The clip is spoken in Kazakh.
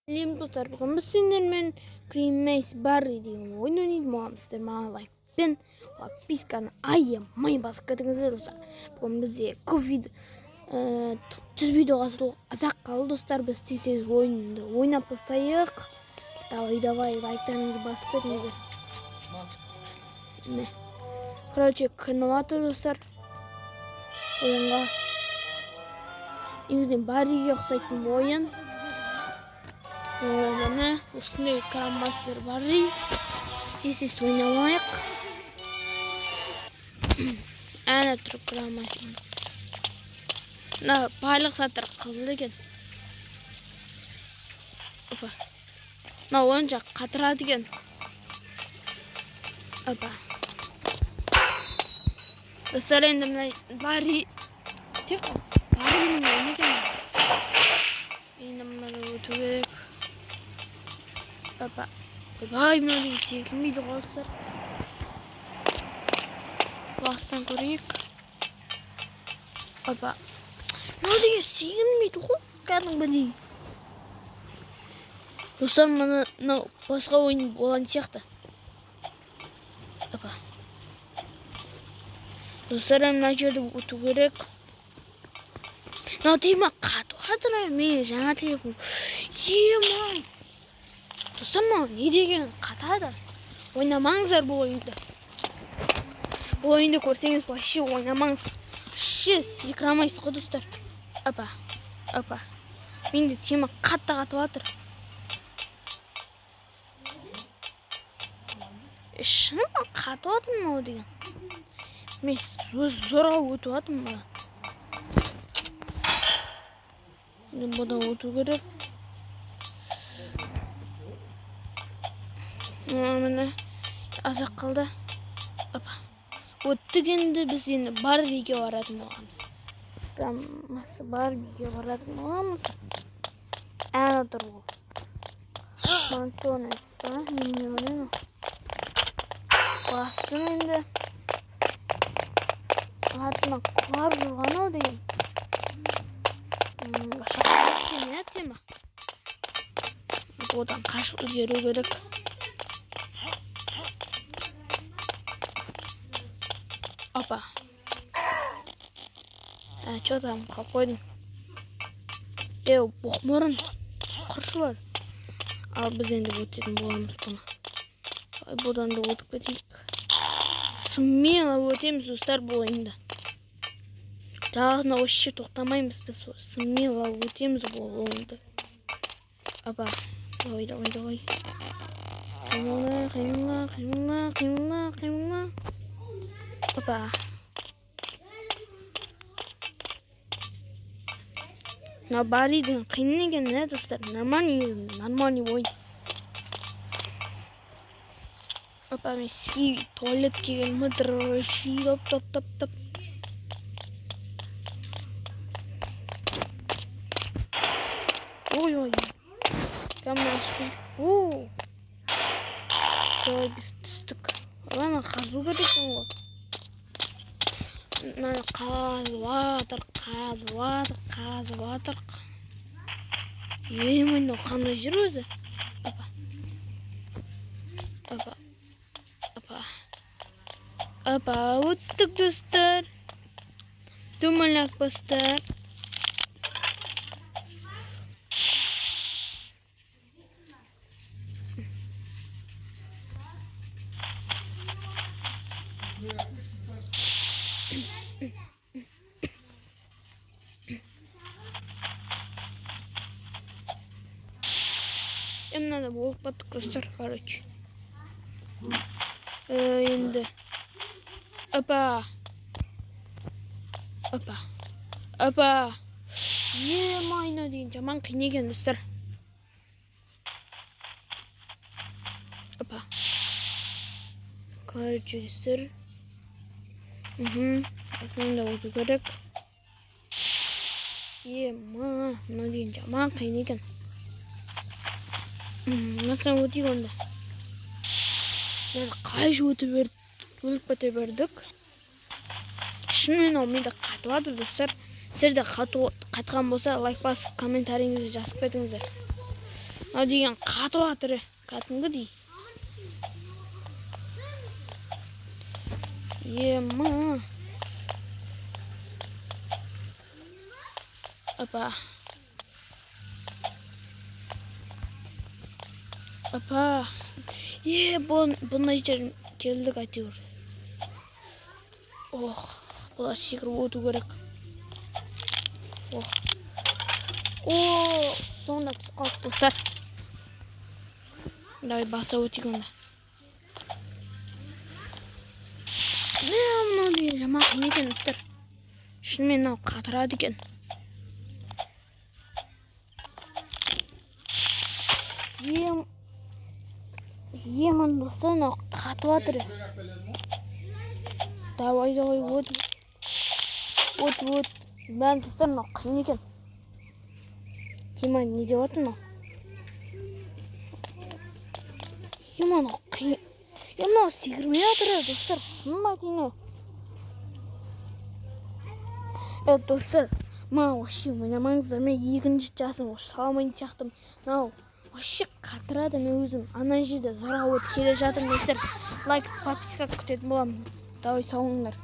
Сәлем достар, бүгін біз сендермен Green Maze Barry деген ойын ойнайтын боламыз. Сіздер маған лайкпен подписканы аямай басып кетіңіздер достар. Бүгін бізде көп видео 100 видеоға азақ қалды достар. Біз тез ойынды ойнап бастайық. Давай лайктарыңызды басып кетіңіздер. Міне. Короче, кіріп жатыр достар. Ойынға. Негізінен Барриге ұқсайтын ойын. Міне осындай Grandmaster Barry. Істесіз ойнамайық. Әне тұр Grandmaster. Байлық сатыр қызыл екен. Ойыншақ қатырады екен. Достар, енді мына Barry Barry'нің ойны екен. Енді мынада өту керек. Ойбай, мынау деген секілмейді қолыстар. Бастан көрейік. Мынау деген секілмейді ғой. Кәдімгідей. Достар, мынау басқа ойын болған сияқты. Достар, мына жерді өту керек. Мынау дейма қатып жатыр, мен жаңа телефон. Ема! Достар, мынау не деген қатады? Ойнамаңыздар бұл ойынды. Бұл ойынды көрсеңіз, вообще ойнамаңыз. Секірамайсыз ғой достар. Менде тема қатты қатып жатыр. Шынымен қатып жатыр мынау деген. Мен зорға өтіп жатырмын. Бұдан өту керек. Міне азақ қалды. Өттік енді біз енді Барриге баратын боламыз. Барриге баратын боламыз. Әне тұр бұл. Макдональдс па? Не ойлаймын. Бастым енді. Артыма құлап жүрған ау деген. Шақырып кеткен әттема. Одан қашып үлгеру керек. Что там, қойдың? Боқмұрын. Құршы бар. Ал біз енді өтетін боламыз бұны. Бұдан да өтіп кетейік. Смело өтеміз достар бұл ойында. Жағасына осы жер тоқтамаймыз біз. Смело өтеміз бұл ойында. Давай. Қимылла. Мына Барридің қиын екен, достар. Нормальный ойын. Мен сізге туалет келген мұдыр. Топ. Ой. Камера ашпай. Біз түстік. Олана қазу керекпін ғой. Қазып атыр. Мынау қандай жер өзі? Өттік достар. Думалақ бастар. Им надо болып баттық достар, короче. Енді. Майна деген жаман қиын екен достар. Короче достар. Осынан да өту керек. Мына деген жаман қиын екен. Насынан өтейік онда. Қай өтіп өліп кете бердік. Шынымен менде қатып жатыр достар. Сіздер де қатқан болса лайк басып комментарийіңізді жазып кетіңіздер. мына деген қатып жатыр кәдімгідей. Ема. Опа. Опа. Бұндай жер келдік әйтеуір. Ох, бұлар секіріп өту керек. Ох. Соңында түсіп қалды достар. Давай баса өтейік онда. Мынау деген жаман қиын екен достар. Шынымен мынау қатырады екен. Емін достар, мынау қатып жатыр. Давай, өт. Бәрін достар, мынау қиын екен. Ема, не деп жатыр мынау? Ема, мынау қиын. Мынау секірмей жатыр достар. Шынын айтайын. Достар, мынау вообще ойнамаңыздар. Мен екінші жасым саламайын сияқтым. Мынау вообще қатырады. Мен өзім ана жерде зорға өтіп келе жатырмын достар. Лайк, подписка күтетін боламын. Давай салыңдар.